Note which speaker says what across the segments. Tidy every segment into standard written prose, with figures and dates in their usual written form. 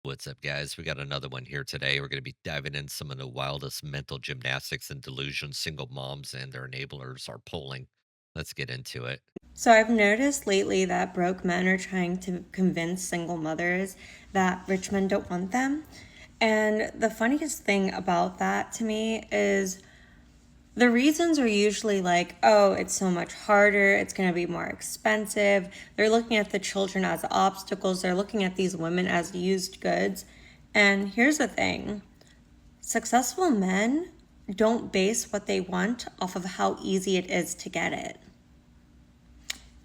Speaker 1: What's up, guys? We got another one here today. We're going to be diving in some of the wildest mental gymnastics and delusions single moms and their enablers are pulling. Let's get into it.
Speaker 2: So I've noticed lately that broke men are trying to convince single mothers that rich men don't want them. And the funniest thing about that to me is the reasons are usually like, oh, it's so much harder, it's going to be more expensive. They're looking at the children as obstacles, they're looking at these women as used goods. And here's the thing, successful men don't base what they want off of how easy it is to get it.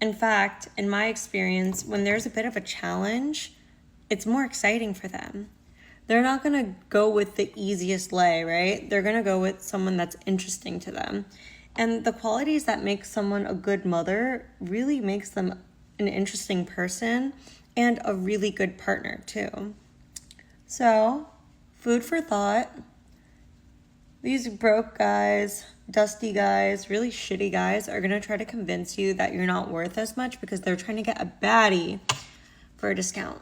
Speaker 2: In fact, in my experience, when there's a bit of a challenge, it's more exciting for them. They're not going to go with the easiest lay, right? They're going to go with someone that's interesting to them. And the qualities that make someone a good mother really makes them an interesting person and a really good partner, too. So, food for thought. These broke guys, dusty guys, really shitty guys are going to try to convince you that you're not worth as much because they're trying to get a baddie for a discount.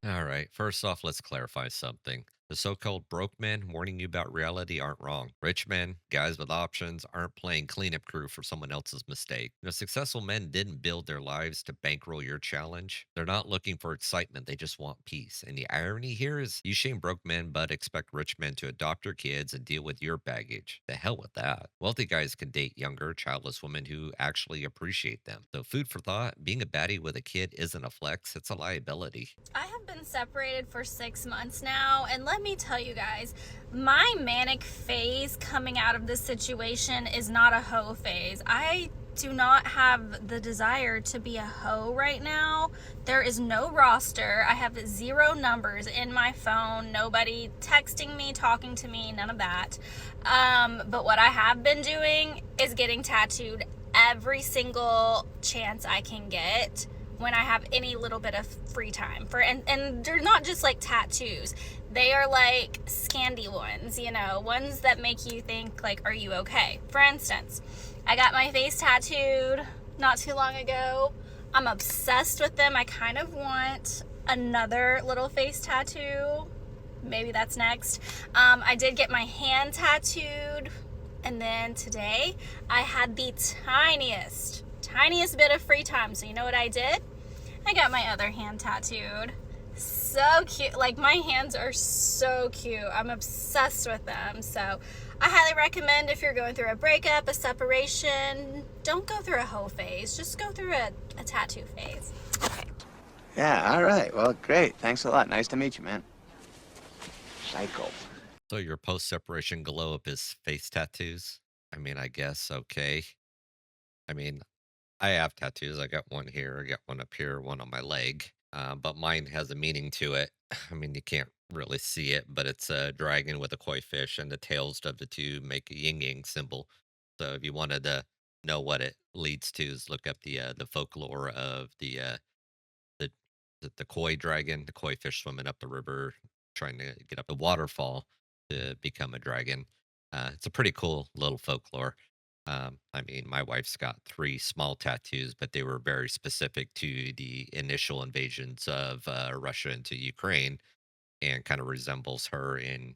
Speaker 1: All right, first off, let's clarify something. The so called broke men warning you about reality aren't wrong. Rich men, guys with options, aren't playing cleanup crew for someone else's mistake. Successful men didn't build their lives to bankroll your challenge. They're not looking for excitement, they just want peace. And the irony here is you shame broke men but expect rich men to adopt your kids and deal with your baggage. The hell with that. Wealthy guys can date younger, childless women who actually appreciate them. So, food for thought, being a baddie with a kid isn't a flex, it's a liability.
Speaker 3: I have been separated for 6 months now, and let me tell you guys, my manic phase coming out of this situation is not a hoe phase. I do not have the desire to be a hoe right now. There is no roster. I have 0 numbers in my phone, nobody texting me, talking to me, none of that. But what I have been doing is getting tattooed every single chance I can get when I have any little bit of free time. And they're not just like tattoos. They are like Scandi ones, ones that make you think like, are you okay? For instance, I got my face tattooed not too long ago. I'm obsessed with them. I kind of want another little face tattoo. Maybe that's next. I did get my hand tattooed. And then today I had the tiniest bit of free time. So you know what I did? I got my other hand tattooed. So cute. Like, my hands are so cute. I'm obsessed with them. So I highly recommend, if you're going through a breakup, a separation, don't go through a hoe phase. Just go through a tattoo phase. Okay.
Speaker 4: Yeah, all right. Well, great. Thanks a lot. Nice to meet you, man. Psycho.
Speaker 1: So, your post separation glow up is face tattoos? I mean, I guess, okay. I mean, I have tattoos. I got one here, I got one up here, one on my leg. But mine has a meaning to it. I mean, you can't really see it, but it's a dragon with a koi fish, and the tails of the two make a yin yang symbol. So if you wanted to know what it leads to, is look up the folklore of the the koi dragon, the koi fish swimming up the river, trying to get up the waterfall to become a dragon. It's a pretty cool little folklore. I mean, my wife's got 3 small tattoos, but they were very specific to the initial invasions of Russia into Ukraine, and kind of resembles her in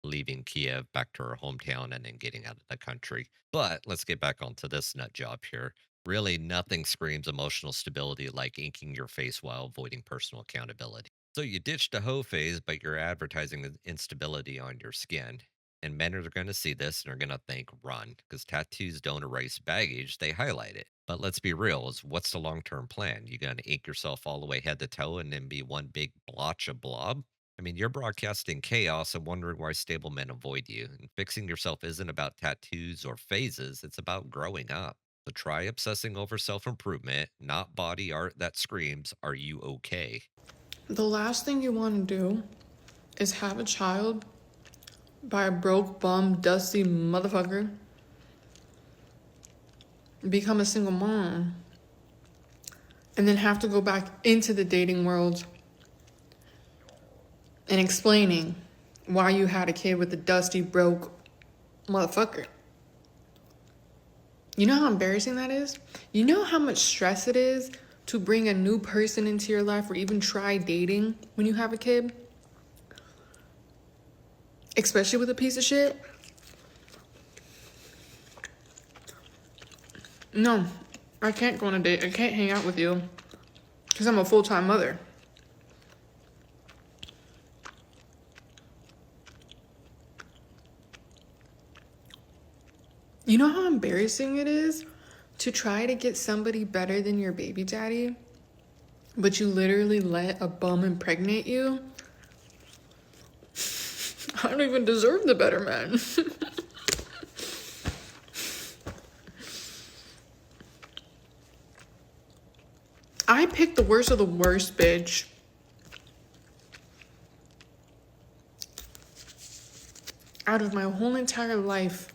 Speaker 1: leaving Kiev back to her hometown and then getting out of the country. But let's get back onto this nut job here. Really, nothing screams emotional stability like inking your face while avoiding personal accountability. So you ditched the hoe phase, but you're advertising the instability on your skin. And men are going to see this and are going to think, run, because tattoos don't erase baggage, they highlight it. But let's be real, is what's the long term plan? You going to ink yourself all the way head to toe and then be one big blotch of blob? I mean, you're broadcasting chaos and wondering why stable men avoid you. And fixing yourself isn't about tattoos or phases, it's about growing up. So try obsessing over self improvement, not body art that screams, are you okay?
Speaker 5: The last thing you want to do is have a child by a broke, bum, dusty motherfucker, become a single mom, and then have to go back into the dating world and explaining why you had a kid with a dusty, broke motherfucker. You know how embarrassing that is? You know how much stress it is to bring a new person into your life or even try dating when you have a kid? Especially with a piece of shit? No, I can't go on a date. I can't hang out with you because I'm a full-time mother. You know how embarrassing it is to try to get somebody better than your baby daddy, but you literally let a bum impregnate you? I don't even deserve the better man. I picked the worst of the worst, bitch. Out of my whole entire life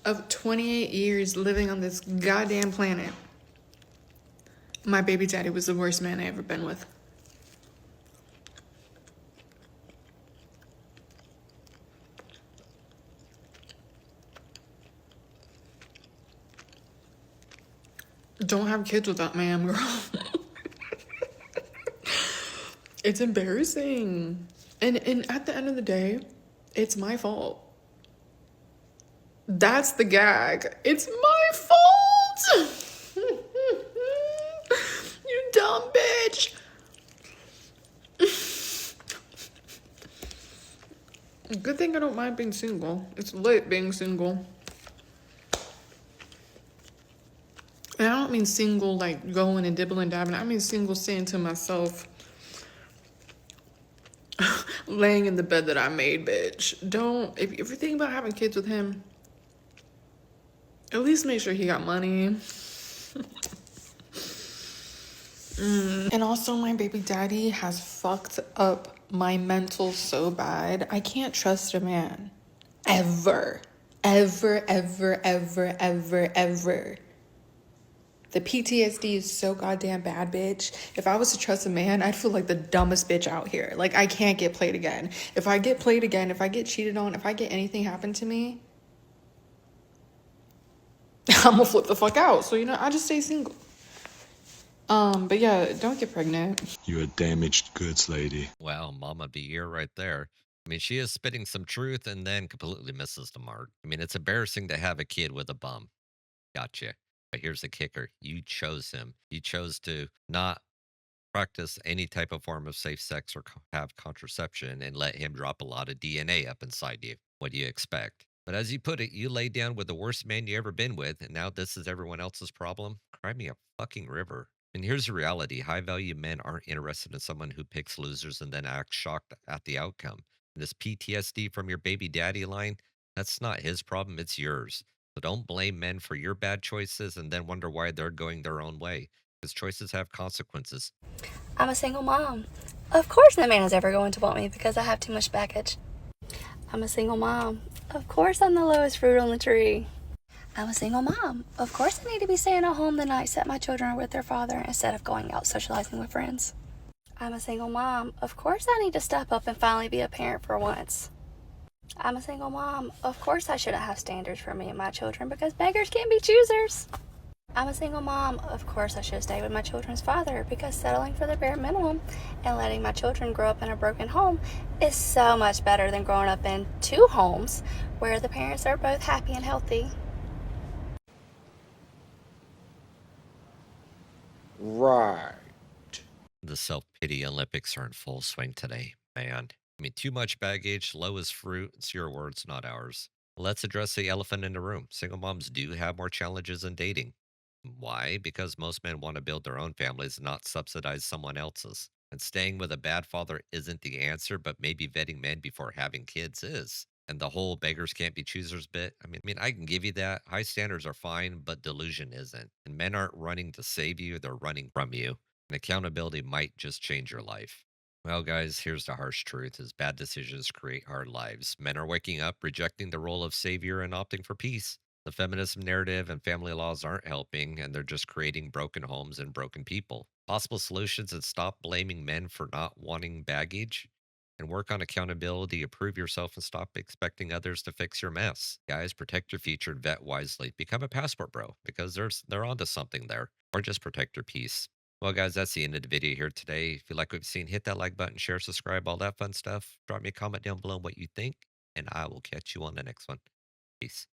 Speaker 5: of 28 years living on this goddamn planet, my baby daddy was the worst man I ever been with. Don't have kids with that man, girl. It's embarrassing. And at the end of the day, it's my fault. That's the gag. It's my fault. You dumb bitch. Good thing I don't mind being single. It's lit being single. And I don't mean single like going and dibbling dabbing. I mean single saying to myself, laying in the bed that I made, bitch. Don't, if you're thinking about having kids with him, at least make sure he got money. And also, my baby daddy has fucked up my mental so bad. I can't trust a man. Ever. Ever, ever, ever, ever, ever. The PTSD is so goddamn bad, bitch. If I was to trust a man, I'd feel like the dumbest bitch out here. Like, I can't get played again. If I get played again, if I get cheated on, if I get anything happen to me, I'm gonna flip the fuck out. So, I just stay single. But yeah, don't get pregnant.
Speaker 6: You're a damaged goods lady.
Speaker 1: Wow, mom of the year right there. I mean, she is spitting some truth and then completely misses the mark. I mean, it's embarrassing to have a kid with a bum. Gotcha. But here's the kicker. You chose him. You chose to not practice any type of form of safe sex or have contraception and let him drop a lot of DNA up inside you. What do you expect? But as you put it, you laid down with the worst man you ever been with, and now this is everyone else's problem? Cry me a fucking river. And here's the reality: high value men aren't interested in someone who picks losers and then acts shocked at the outcome. And this PTSD from your baby daddy line, that's not his problem, it's yours. So don't blame men for your bad choices and then wonder why they're going their own way. Because choices have consequences.
Speaker 7: I'm a single mom. Of course no man is ever going to want me because I have too much baggage. I'm a single mom. Of course I'm the lowest fruit on the tree. I'm a single mom. Of course I need to be staying at home the nights that my children are with their father instead of going out socializing with friends. I'm a single mom. Of course I need to step up and finally be a parent for once. I'm a single mom. Of course I shouldn't have standards for me and my children because beggars can't be choosers. I'm a single mom. Of course I should stay with my children's father because settling for the bare minimum and letting my children grow up in a broken home is so much better than growing up in two homes where the parents are both happy and healthy.
Speaker 8: Right.
Speaker 1: The self pity Olympics are in full swing today, man. I mean, too much baggage, low as fruit. It's your words, not ours. Let's address the elephant in the room. Single moms do have more challenges in dating. Why? Because most men want to build their own families, not subsidize someone else's. And staying with a bad father isn't the answer, but maybe vetting men before having kids is. And the whole beggars can't be choosers bit. I mean, I can give you that. High standards are fine, but delusion isn't. And men aren't running to save you, they're running from you. And accountability might just change your life. Well, guys, here's the harsh truth is bad decisions create hard lives. Men are waking up, rejecting the role of savior and opting for peace. The feminist narrative and family laws aren't helping, and they're just creating broken homes and broken people. Possible solutions is stop blaming men for not wanting baggage and work on accountability, improve yourself, and stop expecting others to fix your mess. Guys, protect your future and vet wisely. Become a passport bro because they're onto something there, or just protect your peace. Well, guys, that's the end of the video here today. If you like what you've seen, hit that like button, share, subscribe, all that fun stuff. Drop me a comment down below what you think, and I will catch you on the next one. Peace.